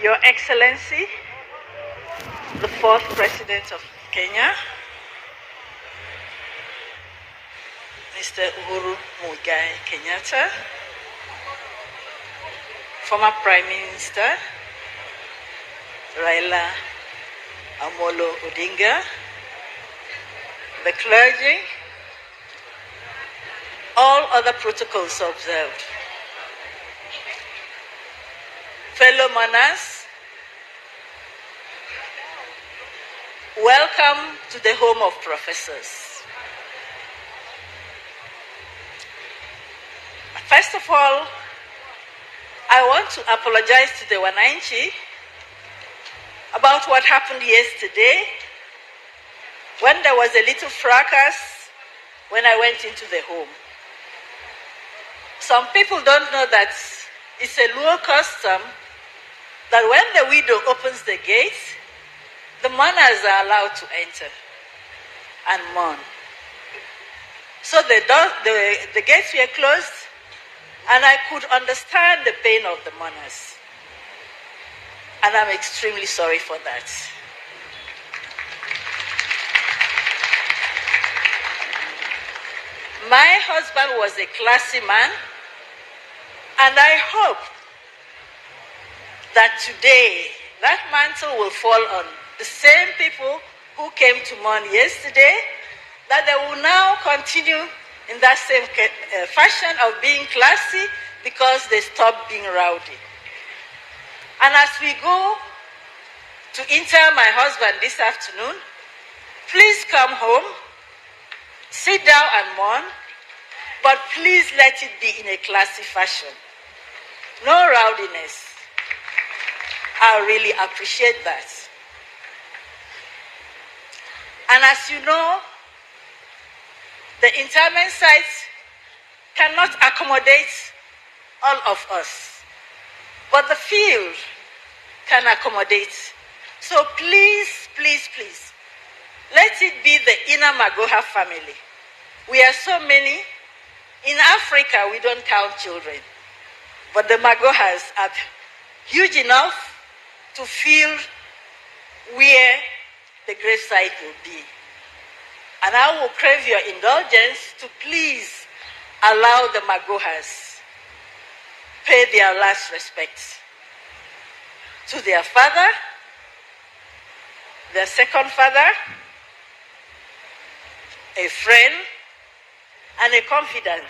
Your Excellency, the fourth President of Kenya, Mr. Uhuru Muigai Kenyatta, former Prime Minister Raila Amolo Odinga, the clergy, all other protocols observed. Fellow mourners, welcome to the home of professors. First of all, I want to apologize to the Wananchi about what happened yesterday when there was a little fracas when I went into the home. Some people don't know that it's a Luo custom that when the widow opens the gate, the mourners are allowed to enter and mourn. So the gates were closed, and I could understand the pain of the mourners. And I'm extremely sorry for that. My husband was a classy man, and I hope that today that mantle will fall on the same people who came to mourn yesterday, that they will now continue in that same fashion of being classy because they stopped being rowdy. And as we go to inter my husband this afternoon, please come home, sit down and mourn, but please let it be in a classy fashion. No rowdiness. I really appreciate that. And as you know, the interment sites cannot accommodate all of us, but the field can accommodate. So please, please, please, let it be the inner Magoha family. We are so many. In Africa, we don't count children, but the Magohas are huge enough to feel where the gravesite will be. And I will crave your indulgence to please allow the Magohas pay their last respects to their father, their second father, a friend, and a confidant.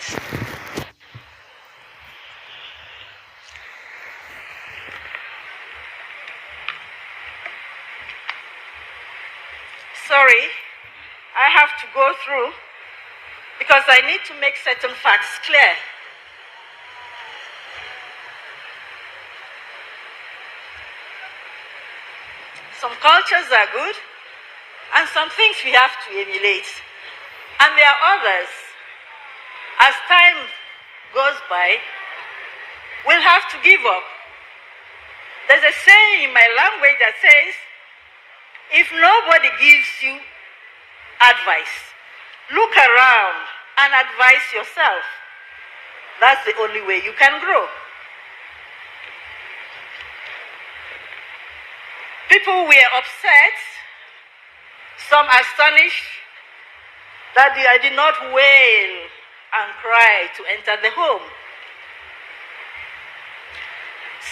Sorry, I have to go through because I need to make certain facts clear. Some cultures are good, and some things we have to emulate. And there are others, as time goes by, we'll have to give up. There's a saying in my language that says, if nobody gives you advice, look around and advise yourself. That's the only way you can grow. People were upset, some astonished that I did not wail and cry to enter the home.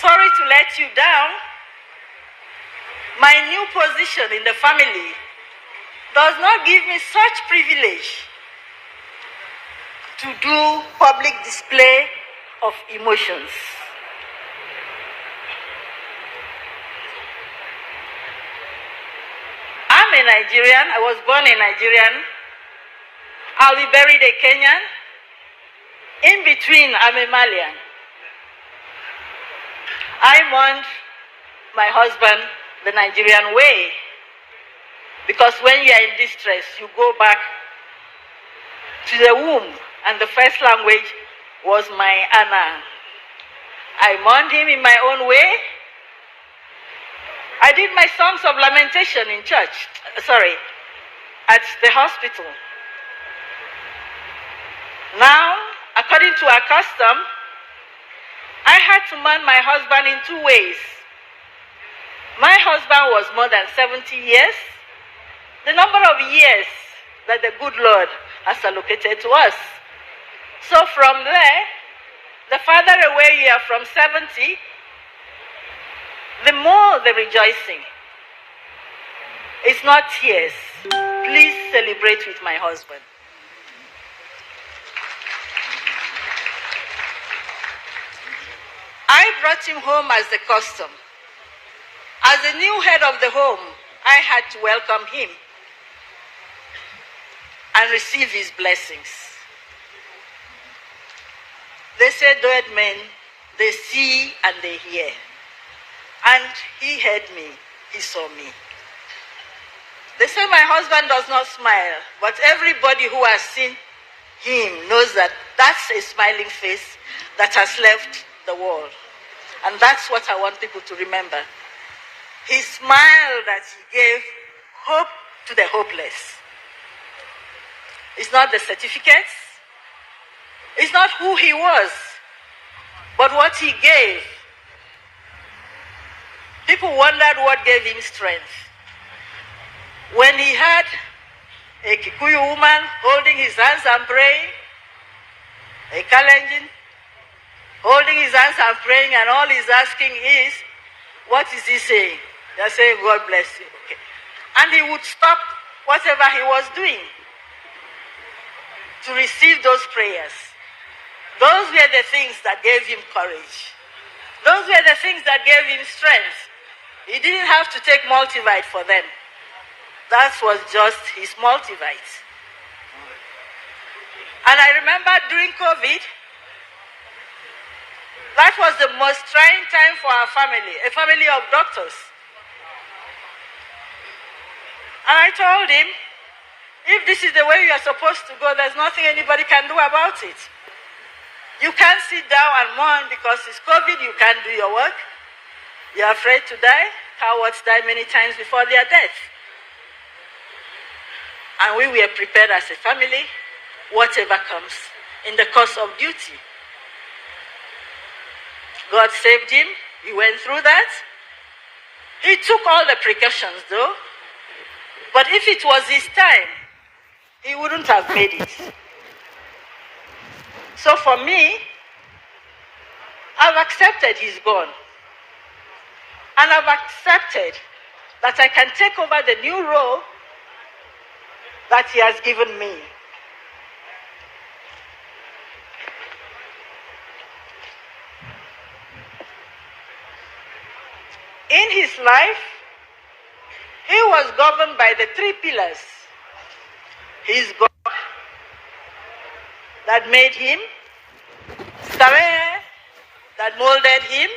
Sorry to let you down. My new position in the family does not give me such privilege to do public display of emotions. I'm a Nigerian. I was born a Nigerian. I'll be buried a Kenyan. In between, I'm a Malian. I mourned my husband the Nigerian way, because when you are in distress, you go back to the womb, and the first language was my Ana. I mourned him in my own way. I did my songs of lamentation in church, at the hospital. Now, according to our custom, I had to mourn my husband in two ways. husband was more than 70 years, the number of years that the good Lord has allocated to us. So from there, the farther away you are from 70, the more the rejoicing. It's not tears. Please celebrate with my husband. I brought him home as the custom. As the new head of the home, I had to welcome him and receive his blessings. They say dead men, they see and they hear. And he heard me, he saw me. They say my husband does not smile, but everybody who has seen him knows that that's a smiling face that has left the world. And that's what I want people to remember. He smiled that he gave hope to the hopeless. It's not the certificates. It's not who he was, but what he gave. People wondered what gave him strength. When he had a Kikuyu woman holding his hands and praying, a Kalenjin holding his hands and praying, and all he's asking is, what is he saying? They're saying, God bless you. Okay. And he would stop whatever he was doing to receive those prayers. Those were the things that gave him courage. Those were the things that gave him strength. He didn't have to take multivite for them. That was just his multivite. And I remember during COVID, that was the most trying time for our family, a family of doctors. And I told him, if this is the way you are supposed to go, there's nothing anybody can do about it. You can't sit down and mourn because it's COVID, you can't do your work. You're afraid to die. Cowards die many times before their death. And we were prepared as a family, whatever comes in the course of duty. God saved him. He went through that. He took all the precautions though. But if it was his time, he wouldn't have made it. So for me, I've accepted he's gone. And I've accepted that I can take over the new role that he has given me. In his life, he was governed by the three pillars. His God that made him, Sabe that molded him,